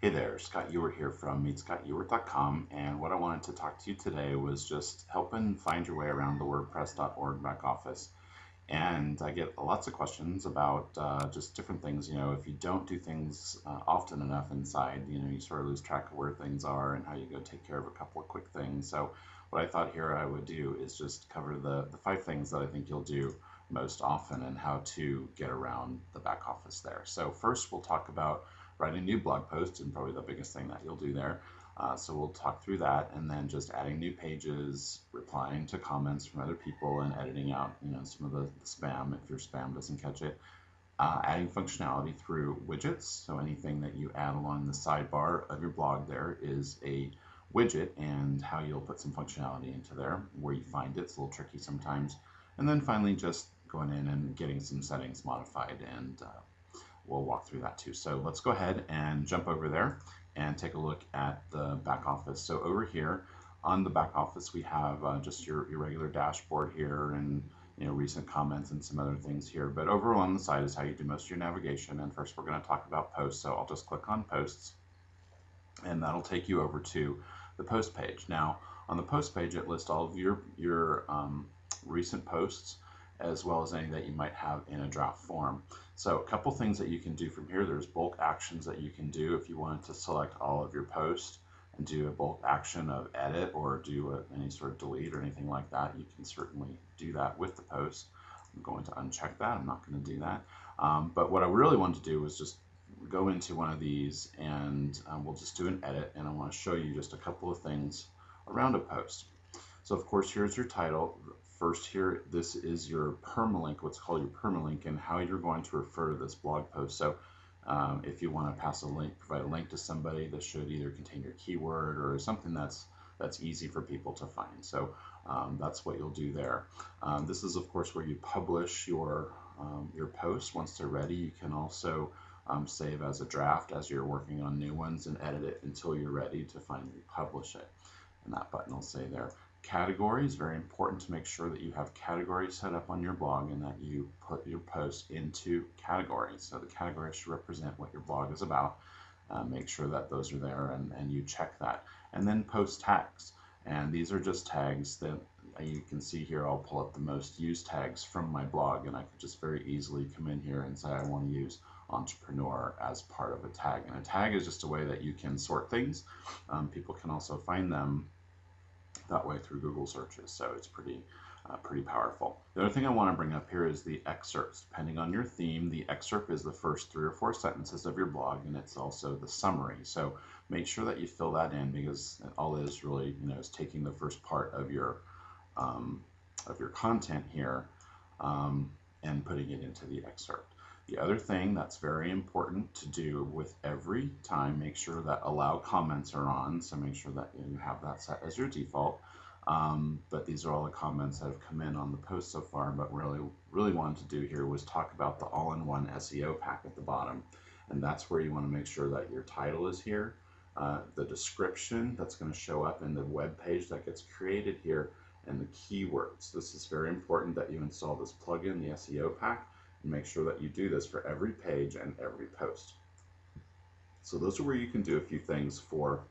Hey there, Scott Ewart here from meetscottewart.com, and what I wanted to talk to you today was just helping find your way around the WordPress.org back office. And I get lots of questions about just different things. If you don't do things often enough inside, you sort of lose track of where things are and how you go take care of a couple of quick things. So what I thought here I would do is just cover the 5 things that I think you'll do most often and how to get around the back office there. So first we'll talk about writing new blog posts, and probably the biggest thing that you'll do there. So we'll talk through that, and then just adding new pages, replying to comments from other people, and editing out some of the spam if your spam doesn't catch it. Adding functionality through widgets. So anything that you add along the sidebar of your blog there is a widget, and how you'll put some functionality into there. Where you find it's a little tricky sometimes. And then finally just going in and getting some settings modified, and we'll walk through that too. So let's go ahead and jump over there and take a look at the back office. So over here on the back office, we have just your regular dashboard here, and recent comments and some other things here. But over on the side is how you do most of your navigation. And first we're going to talk about posts. So I'll just click on posts, and that'll take you over to the post page. Now on the post page, it lists all of your recent posts, as well as any that you might have in a draft form. So a couple things that you can do from here. There's bulk actions that you can do if you wanted to select all of your posts and do a bulk action of edit, or do any sort of delete or anything like that. You can certainly do that with the post. I'm going to uncheck that. I'm not going to do that. But what I really want to do is just go into one of these, and we'll just do an edit, and I want to show you just a couple of things around a post. So of course, here's your title. First here, this is your permalink, what's called your permalink, and how you're going to refer to this blog post. So if you want to pass a link, provide a link to somebody, this should either contain your keyword or something that's easy for people to find. So that's what you'll do there. This is of course where you publish your posts. Once they're ready, you can also save as a draft as you're working on new ones, and edit it until you're ready to finally publish it. And that button will say there. Categories, very important to make sure that you have categories set up on your blog and that you put your posts into categories. So the categories should represent what your blog is about. Make sure that those are there, and you check that. And then post tags. And these are just tags that you can see here. I'll pull up the most used tags from my blog, and I could just very easily come in here and say I want to use entrepreneur as part of a tag. And a tag is just a way that you can sort things. People can also find them that way through Google searches, so it's pretty powerful. The other thing I want to bring up here is the excerpts. Depending on your theme, the excerpt is the first 3 or 4 sentences of your blog, and it's also the summary. So make sure that you fill that in, because all it is really is taking the first part of your content here and putting it into the excerpt. The other thing that's very important to do with every time, make sure that allow comments are on. So make sure that you have that set as your default. But these are all the comments that have come in on the post so far. But really wanted to do here was talk about the all-in-one SEO pack at the bottom. And that's where you want to make sure that your title is here. The description that's going to show up in the web page that gets created here, and the keywords. This is very important that you install this plugin, the SEO pack. Make sure that you do this for every page and every post. So those are where you can do a few things for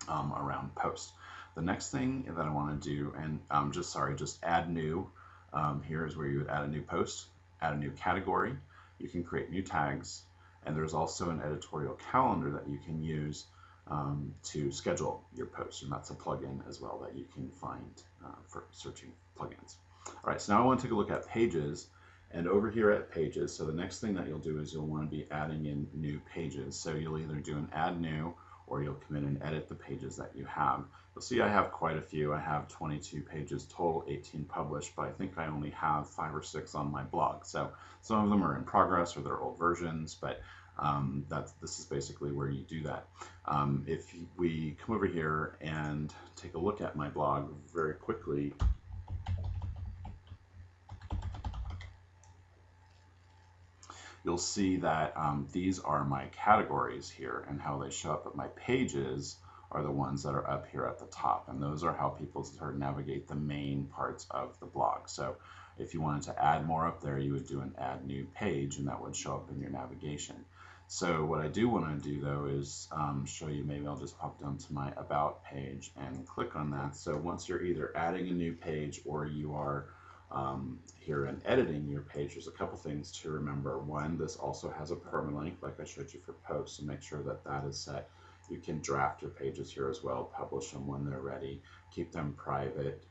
around posts. The next thing that I want to do, and just add new. Here is where you would add a new post, add a new category. You can create new tags, and there's also an editorial calendar that you can use to schedule your posts, and that's a plugin as well that you can find for searching plugins. All right, so now I want to take a look at pages. And over here at pages, so the next thing that you'll do is you'll want to be adding in new pages. So you'll either do an add new, or you'll come in and edit the pages that you have. You'll see I have quite a few. I have 22 pages total, 18 published, but I think I only have 5 or 6 on my blog. So some of them are in progress, or they're old versions, but this is basically where you do that. If we come over here and take a look at my blog very quickly, you'll see that these are my categories here, and how they show up. But my pages are the ones that are up here at the top, and those are how people sort of navigate the main parts of the blog. So if you wanted to add more up there, you would do an add new page, and that would show up in your navigation. So what I do want to do though is show you, maybe I'll just pop down to my About page and click on that. So once you're either adding a new page or you are here and editing your page, there's a couple things to remember. One, this also has a permalink like I showed you for posts, so make sure that that is set. You can draft your pages here as well, publish them when they're ready, keep them private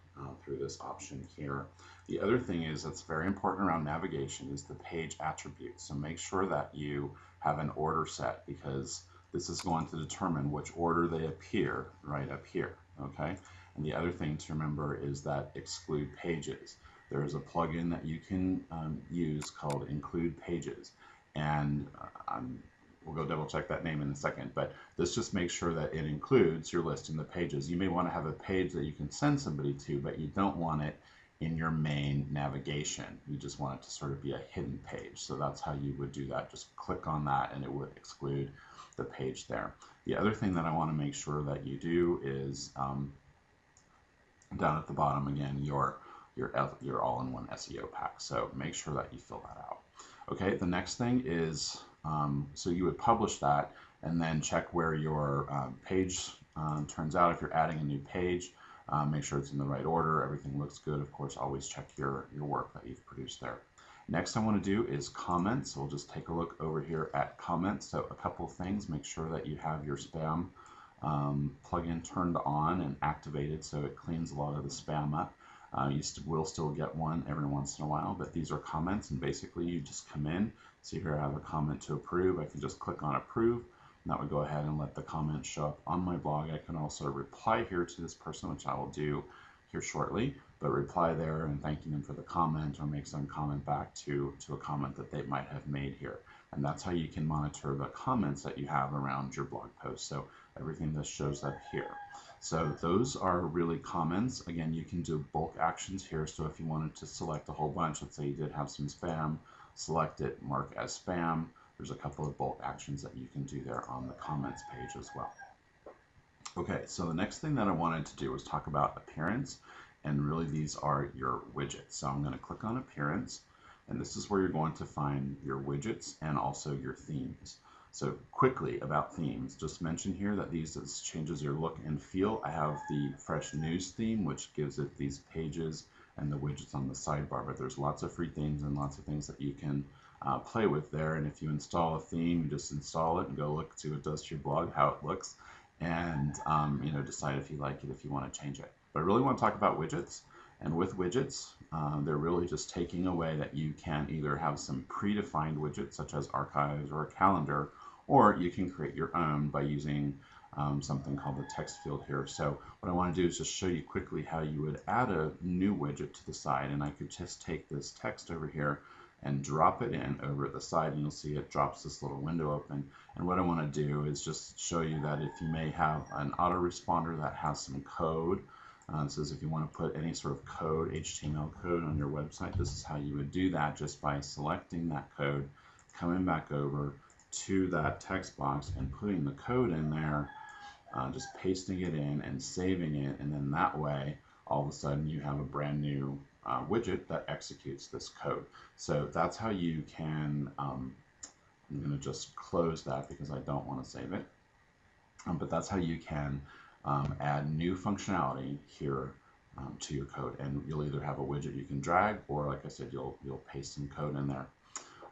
through this option here. The other thing is that's very important around navigation is the page attributes. So make sure that you have an order set, because this is going to determine which order they appear right up here, okay? And the other thing to remember is that exclude pages. There is a plugin that you can use called Include Pages, and we'll go double check that name in a second, but this just makes sure that it includes your list in the pages. You may want to have a page that you can send somebody to, but you don't want it in your main navigation. You just want it to sort of be a hidden page. So that's how you would do that. Just click on that and it would exclude the page there. The other thing that I want to make sure that you do is down at the bottom again, your all-in-one SEO pack. So make sure that you fill that out. Okay, the next thing is, so you would publish that and then check where your page turns out. If you're adding a new page, make sure it's in the right order, everything looks good. Of course, always check your work that you've produced there. Next I want to do is comments. So we'll just take a look over here at comments. So a couple of things, make sure that you have your spam plugin turned on and activated so it cleans a lot of the spam up. You will still get one every once in a while, but these are comments, and basically you just come in. See here I have a comment to approve. I can just click on approve, and that would go ahead and let the comment show up on my blog. I can also reply here to this person, which I will do here shortly, but reply there and thanking them for the comment, or make some comment back to a comment that they might have made here. And that's how you can monitor the comments that you have around your blog post. So everything that shows up here. So those are really comments. Again, you can do bulk actions here. So if you wanted to select a whole bunch, let's say you did have some spam, select it, mark as spam. There's a couple of bulk actions that you can do there on the comments page as well. Okay, so the next thing that I wanted to do was talk about appearance, and really these are your widgets. So I'm going to click on appearance, and this is where you're going to find your widgets and also your themes. So quickly about themes, just mention here that this changes your look and feel. I have the fresh news theme, which gives it these pages and the widgets on the sidebar, but there's lots of free themes and lots of things that you can play with there. And if you install a theme, you just install it and go look, see what it does to your blog, how it looks, and decide if you like it, if you want to change it. But I really want to talk about widgets. And with widgets, they're really just taking away that you can either have some predefined widgets such as archives or a calendar, or you can create your own by using something called the text field here. So what I want to do is just show you quickly how you would add a new widget to the side. And I could just take this text over here and drop it in over at the side, and you'll see it drops this little window open. And what I want to do is just show you that if you may have an autoresponder that has some code, it says if you want to put any sort of code, HTML code on your website, this is how you would do that, just by selecting that code, coming back over to that text box and putting the code in there, just pasting it in and saving it, and then that way all of a sudden you have a brand new widget that executes this code. So that's how you can, I'm going to just close that because I don't want to save it, but that's how you can add new functionality here to your code, and you'll either have a widget you can drag, or like I said, you'll paste some code in there.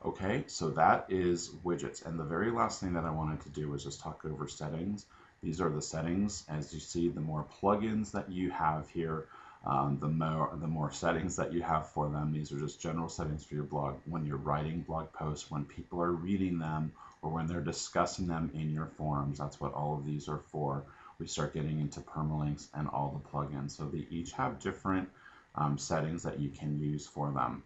Okay, so that is widgets, and the very last thing that I wanted to do was just talk over settings. These are the settings. As you see, the more plugins that you have here, the more settings that you have for them. These are just general settings for your blog when you're writing blog posts, when people are reading them, or when they're discussing them in your forums. That's what all of these are for. We start getting into permalinks and all the plugins. So they each have different settings that you can use for them.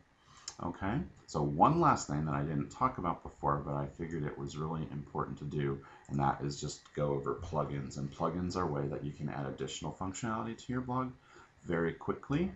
Okay, so one last thing that I didn't talk about before, but I figured it was really important to do, and that is just go over plugins. And plugins are a way that you can add additional functionality to your blog very quickly.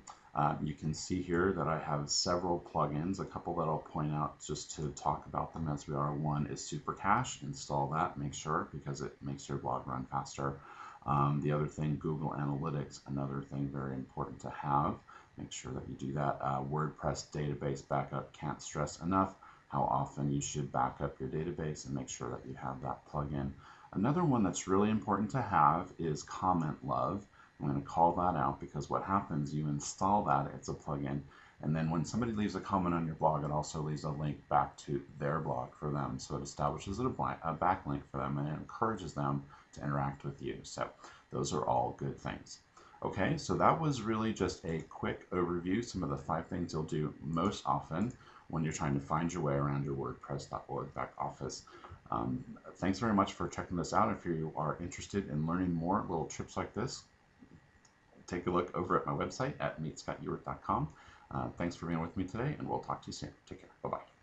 You can see here that I have several plugins, a couple that I'll point out just to talk about them as we are. One is Super Cache. Install that, make sure, because it makes your blog run faster. The other thing, Google Analytics, another thing very important to have. Make sure that you do that. WordPress database backup, can't stress enough how often you should back up your database and make sure that you have that plugin. Another one that's really important to have is Comment Love. I'm going to call that out because what happens, you install that, it's a plugin, and then when somebody leaves a comment on your blog, it also leaves a link back to their blog for them. So it establishes a backlink for them and it encourages them to interact with you. So those are all good things. Okay, so that was really just a quick overview, some of the 5 things you'll do most often when you're trying to find your way around your WordPress.org back office. Thanks very much for checking this out. If you are interested in learning more little tips like this, take a look over at my website at meetscottewart.com. Thanks for being with me today, and we'll talk to you soon. Take care. Bye-bye.